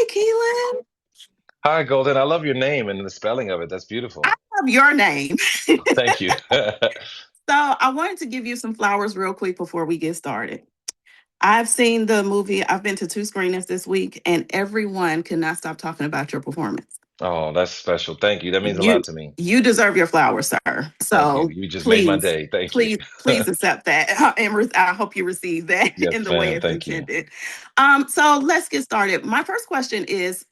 KeiLyn. Hi, Golden. I love your name and the spelling of it. That's I beautiful. love your name. Thank you. So I wanted to give you some flowers real quick before we get started. I've seen the movie. I've been to two screenings this week, and everyone cannot stop talking about your performance. Oh, that's special. Thank you. That means a You lot to me. you deserve your flowers, sir. Thank you. So You just made my please, day. Thank you. please accept that, and I hope you receive that Yes, in the way ma'am. it's Thank you. intended. So let's get started. My first question is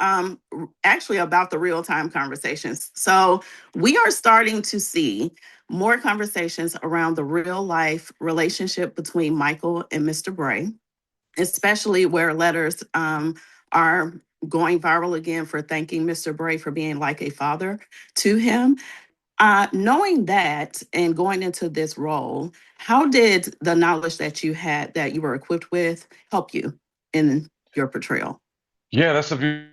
actually about the real time conversations. So we are starting to see more conversations around the real life relationship between Michael and Mr. Bray, especially where letters are going viral again for thanking Mr. Bray for being like a father to him. Knowing that and going into this role, how did the knowledge that you had that you were equipped with help you in your portrayal? Yeah, that's a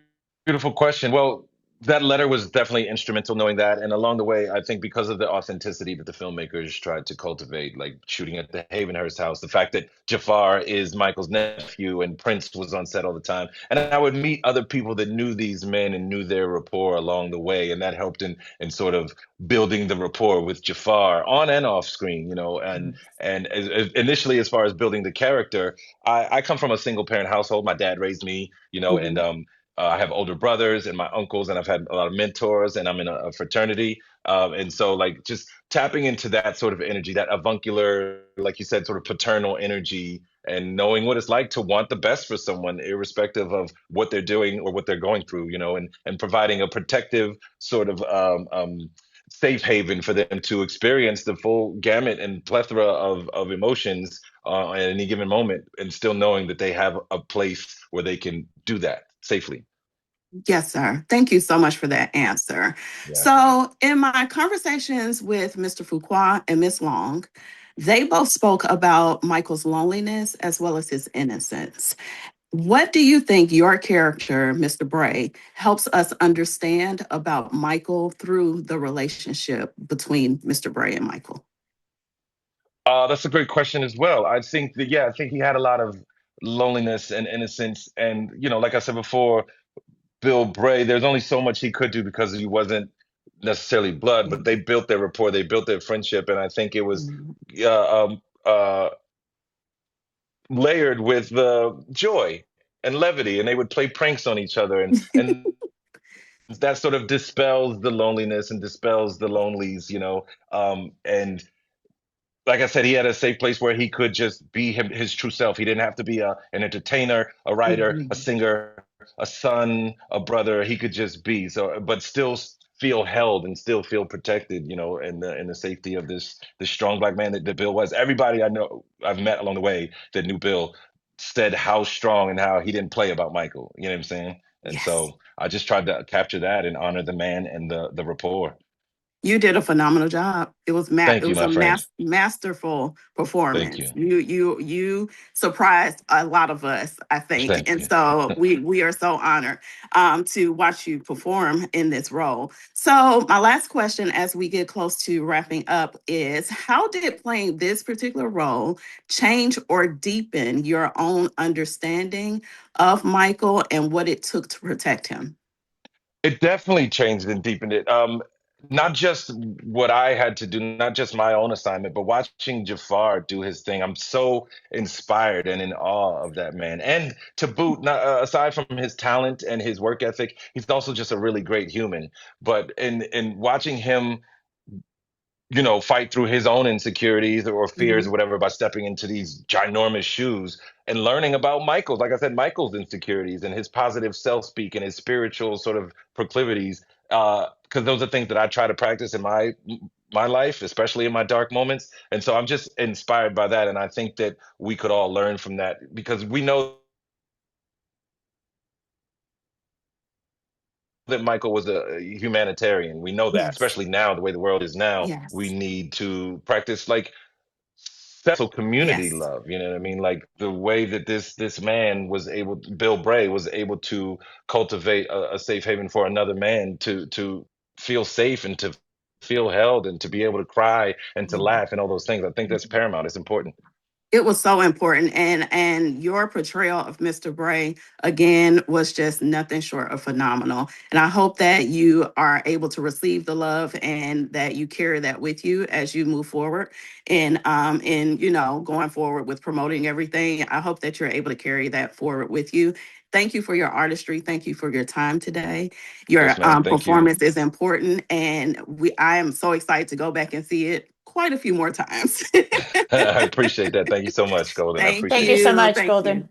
beautiful question. Well, that letter was definitely instrumental knowing that. And along the way, I think because of the authenticity that the filmmakers tried to cultivate, like shooting at the Havenhurst house, the fact that Jafar is Michael's nephew and Prince was on set all the time. And I would meet other people that knew these men and knew their rapport along the way. And that helped in sort of building the rapport with Jafar on and off screen, initially as far as building the character, I come from a single parent household. My dad raised me, and Mhm. I have older brothers and my uncles, and I've had a lot of mentors, and I'm in a fraternity. And so, like, just tapping into that sort of energy, that avuncular, like you said, sort of paternal energy, and knowing what it's like to want the best for someone, irrespective of what they're doing or what they're going through, and providing a protective sort of safe haven for them to experience the full gamut and plethora of emotions at any given moment, and still knowing that they have a place where they can do that safely. Yes, sir. Thank you so much for that answer. Yeah. So, in my conversations with Mr. Fuqua and Miss Long, they both spoke about Michael's loneliness as well as his innocence. What do you think your character, Mr. Bray, helps us understand about Michael through the relationship between Mr. Bray and Michael? That's a great question as well. I think that, yeah, I think he had a lot of loneliness and innocence. And, like I said before, Bill Bray, there's only so much he could do because he wasn't necessarily blood, but they built their rapport, they built their friendship. And I think it was Mhm. layered with joy and levity, and they would play pranks on each other. And that sort of dispels the loneliness and dispels the lonelies, and like I said, he had a safe place where he could just be his true self. He didn't have to be an entertainer, a writer, a Mhm. singer, a son, a brother. He could just be so, but still feel held and still feel protected, in the safety of this strong black man that Bill was. Everybody I know I've met along the way that knew Bill said how strong and how he didn't play about Michael. You know what I'm saying? And Yes. so I just tried to capture that and honor the man and the rapport. You did a phenomenal job. It Thank you, was my a friend. masterful Thank performance. you. You surprised a lot of us, I think, Thank and you. so we are so honored to watch you perform in this role. So my last question, as we get close to wrapping up, is how did playing this particular role change or deepen your own understanding of Michael and what it took to protect him? It definitely changed and deepened it. Not just what I had to do, not just my own assignment, but watching Jafar do his thing. I'm so inspired and in awe of that man. And to boot, not, aside from his talent and his work ethic, he's also just a really great human. But in watching him, fight through his own insecurities or fears or Mhm. whatever by stepping into these ginormous shoes and learning about Michael's, like I said, Michael's insecurities and his positive self speak and his spiritual sort of proclivities. Because those are things that I try to practice in my life, especially in my dark moments. And so I'm just inspired by that. And I think that we could all learn from that because we know that Michael was a humanitarian. We know that, Yes. especially now, the way the world is now, we Yes. need to practice like community Yes. love. You know what I mean? Like the way that this man was able, Bill Bray was able to cultivate a safe haven for another man to feel safe and to feel held and to be able to cry and to Mhm. laugh and all those things. I think that's paramount. It's important. It was so important, and your portrayal of Mr. Bray again was just nothing short of phenomenal. And I hope that you are able to receive the love and that you carry that with you as you move forward. And going forward with promoting everything. I hope that you're able to carry that forward with you. Thank you for your artistry. Thank you for your time today. Your Yes, ma'am. Thank you. performance is important, and I am so excited to go back and see it quite a few more times. I appreciate that. Thank you so much, Golden. I Thank appreciate Thank you it. so you. much, Thank you. Golden.